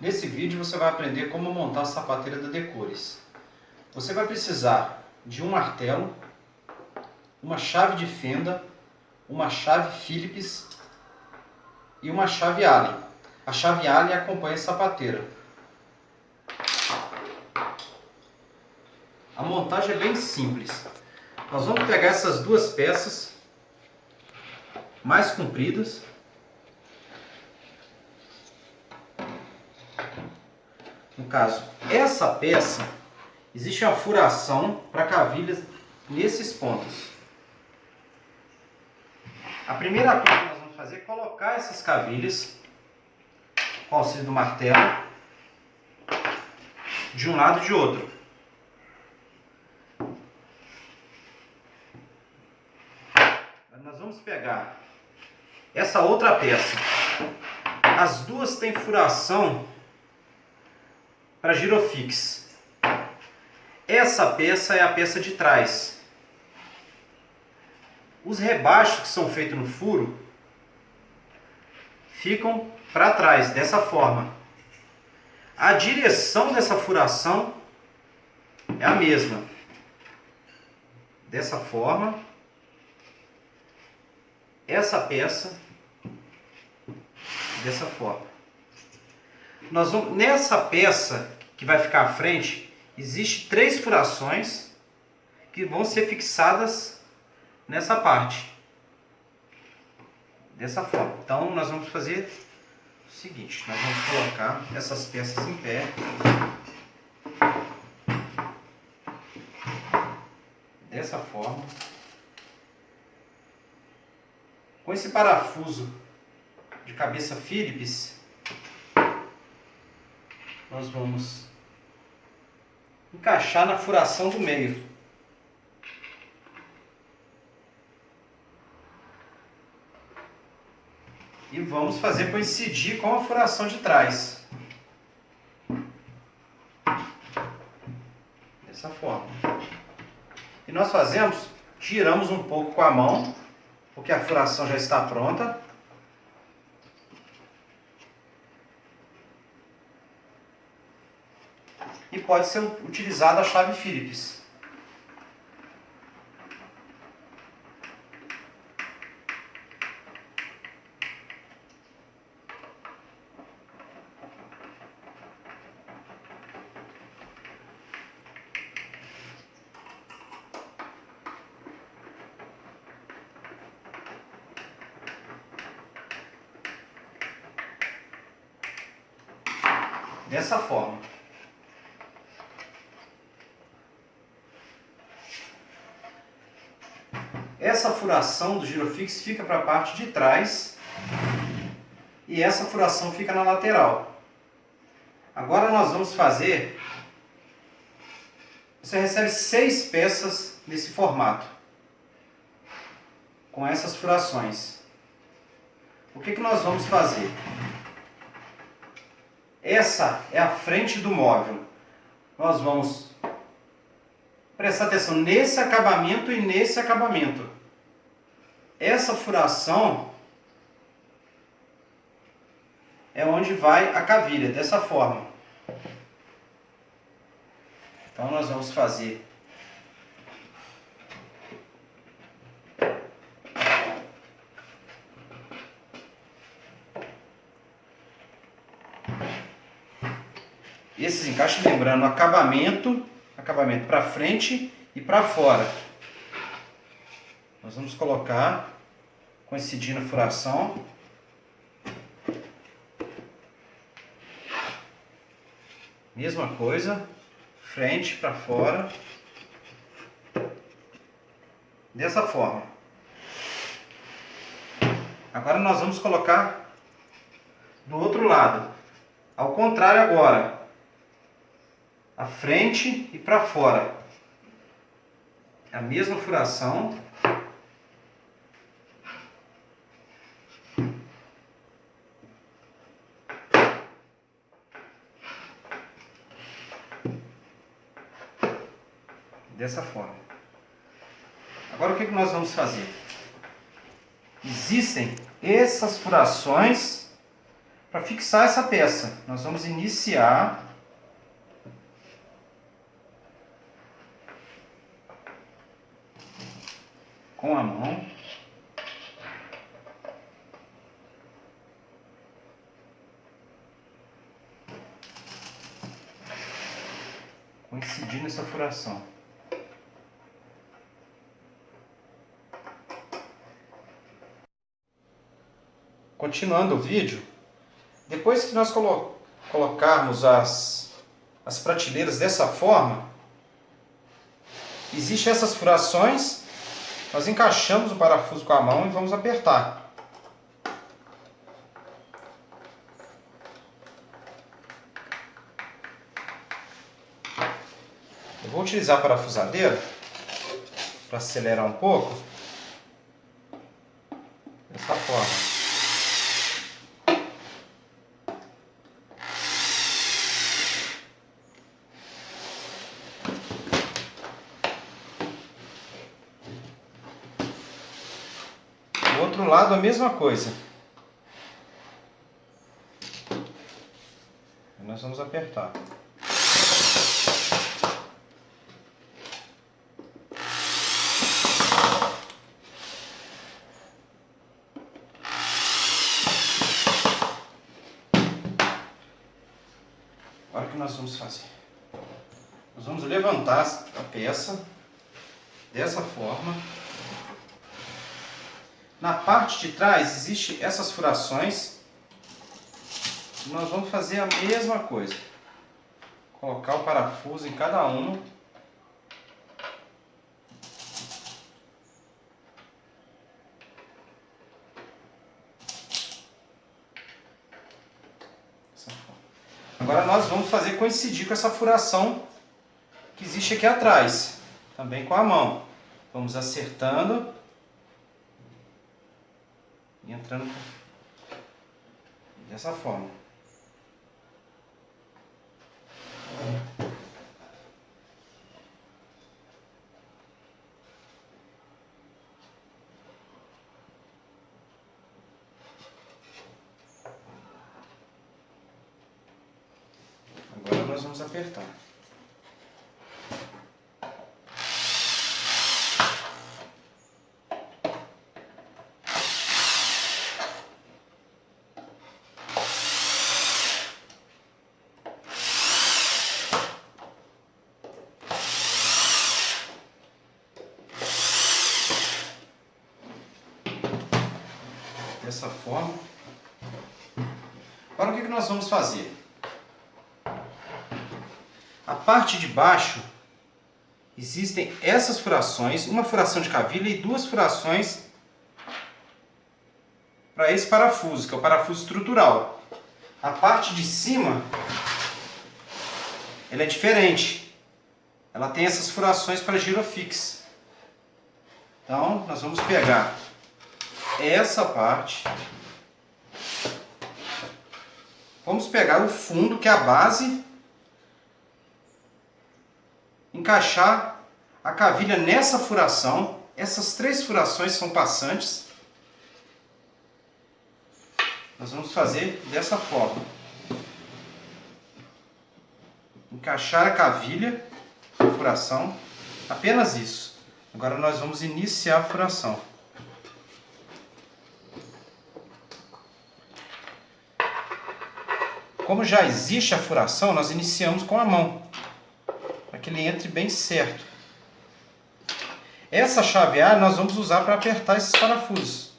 Nesse vídeo você vai aprender como montar a sapateira da Decores. Você vai precisar de um martelo, uma chave de fenda, uma chave Phillips e uma chave Allen. A chave Allen acompanha a sapateira. A montagem é bem simples. Nós vamos pegar essas duas peças mais compridas. No caso, essa peça, existe uma furação para cavilhas nesses pontos. A primeira coisa que nós vamos fazer é colocar essas cavilhas com o auxílio do martelo de um lado e de outro. Nós vamos pegar essa outra peça. As duas têm furação para girofix. Essa peça é a peça de trás. Os rebaixos que são feitos no furo ficam para trás, dessa forma. A direção dessa furação é a mesma. Dessa forma. Essa peça dessa forma. Nós vamos, nessa peça que vai ficar à frente, existe 3 furações que vão ser fixadas nessa parte. Dessa forma. Então nós vamos fazer o seguinte, nós vamos colocar essas peças em pé. Dessa forma. Com esse parafuso de cabeça Phillips, nós vamos encaixar na furação do meio. E vamos fazer coincidir com a furação de trás. Dessa forma. E nós fazemos, giramos um pouco com a mão, porque a furação já está pronta. E pode ser utilizada a chave Phillips. Dessa forma. Essa furação do girofix fica para a parte de trás e essa furação fica na lateral. Agora nós vamos fazer... Você recebe 6 peças nesse formato, com essas furações. O que nós vamos fazer? Essa é a frente do móvel. Nós vamos prestar atenção nesse acabamento e nesse acabamento. Essa furação é onde vai a cavilha, dessa forma. Então nós vamos fazer esses encaixes, lembrando, acabamento para frente e para fora. Nós vamos colocar, coincidindo a furação. Mesma coisa, frente para fora. Dessa forma. Agora nós vamos colocar do outro lado. Ao contrário agora. A frente e para fora. A mesma furação. Dessa forma. Agora o que nós vamos fazer? Existem essas furações Para fixar essa peça, nós vamos iniciar com a mão. Coincidir nessa furação. Continuando o vídeo, depois que nós colocarmos as prateleiras dessa forma, existem essas furações, nós encaixamos o parafuso com a mão e vamos apertar. Eu vou utilizar a parafusadeira para acelerar um pouco, dessa forma. Do outro lado a mesma coisa. E nós vamos apertar. Agora o que nós vamos fazer? Nós vamos levantar a peça dessa forma. Na parte de trás existem essas furações. Nós vamos fazer a mesma coisa. Colocar o parafuso em cada uma. Dessa forma. Agora nós vamos fazer coincidir com essa furação que existe aqui atrás. Também com a mão. Vamos acertando. E entrando dessa forma. Agora nós vamos apertar. Dessa forma. Agora o que nós vamos fazer? A parte de baixo existem essas furações, uma furação de cavilha e duas furações para esse parafuso, que é o parafuso estrutural. A parte de cima, ela é diferente. Ela tem essas furações para girofix. Então, nós vamos pegar essa parte. Vamos pegar o fundo, que é a base, encaixar a cavilha nessa furação. Essas três furações são passantes. Nós vamos fazer dessa forma. Encaixar a cavilha na furação. Apenas isso. Agora nós vamos iniciar a furação. Como já existe a furação, nós iniciamos com a mão, para que ele entre bem certo. Essa chavear nós vamos usar para apertar esses parafusos.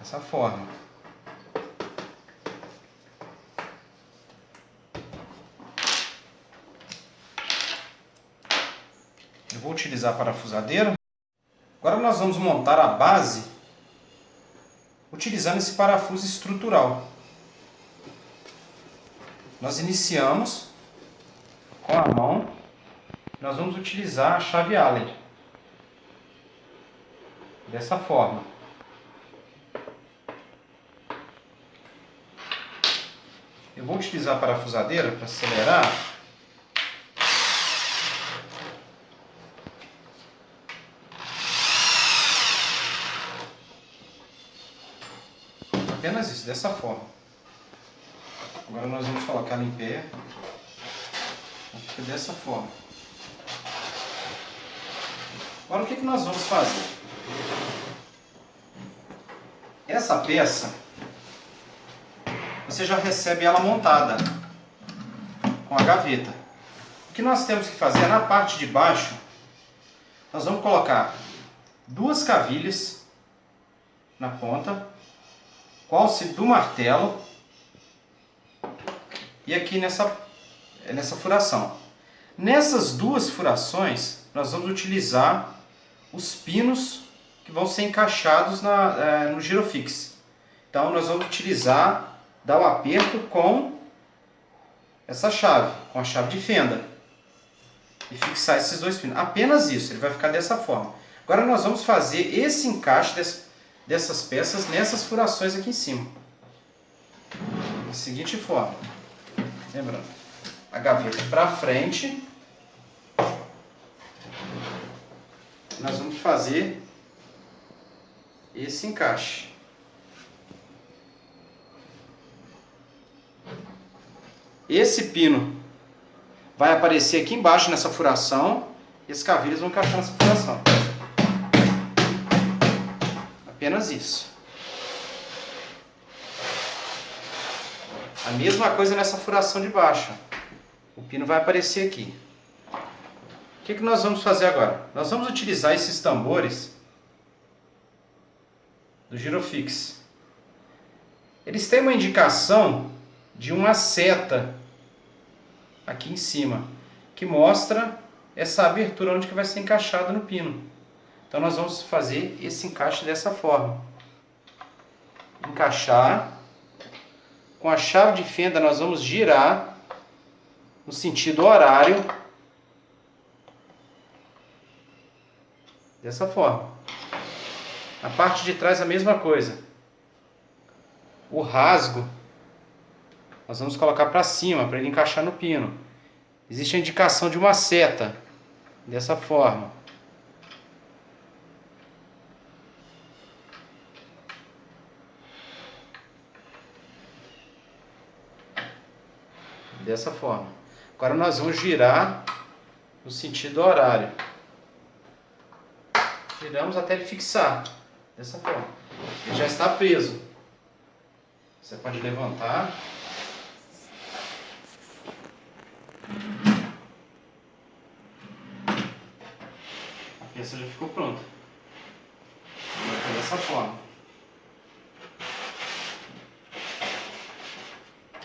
Dessa forma. Eu vou utilizar a parafusadeira. Agora nós vamos montar a base utilizando esse parafuso estrutural. Nós iniciamos com a mão, nós vamos utilizar a chave Allen, dessa forma. Eu vou utilizar a parafusadeira para acelerar. Apenas isso, dessa forma. Agora nós vamos colocar ela em pé. Fica dessa forma. Agora o que nós vamos fazer? Essa peça, você já recebe ela montada com a gaveta. O que nós temos que fazer na parte de baixo, nós vamos colocar 2 cavilhas na ponta, com o auxílio do martelo e aqui nessa furação. Nessas 2 furações, nós vamos utilizar os pinos que vão ser encaixados no Girofix. Então nós vamos utilizar, dar o aperto com essa chave, com a chave de fenda. E fixar esses 2 pinos. Apenas isso, ele vai ficar dessa forma. Agora nós vamos fazer esse encaixe dessas peças nessas furações aqui em cima. Da seguinte forma. Lembrando, a gaveta para frente. Nós vamos fazer esse encaixe. Esse pino vai aparecer aqui embaixo nessa furação. E as cavilhas vão encaixar nessa furação. Apenas isso. A mesma coisa nessa furação de baixo. O pino vai aparecer aqui. O que nós vamos fazer agora? Nós vamos utilizar esses tambores do Girofix. Eles têm uma indicação de uma seta aqui em cima, que mostra essa abertura onde que vai ser encaixada no pino. Então nós vamos fazer esse encaixe dessa forma. Encaixar. Com a chave de fenda nós vamos girar no sentido horário. Dessa forma. Na parte de trás a mesma coisa. O rasgo nós vamos colocar para cima, para ele encaixar no pino. Existe a indicação de uma seta. Dessa forma. Dessa forma. Agora nós vamos girar no sentido horário. Giramos até ele fixar. Dessa forma. Ele já está preso. Você pode levantar. A peça já ficou pronta. Vai ficar dessa forma.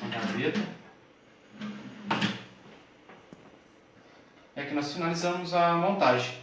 A gaveta. E aqui nós finalizamos a montagem.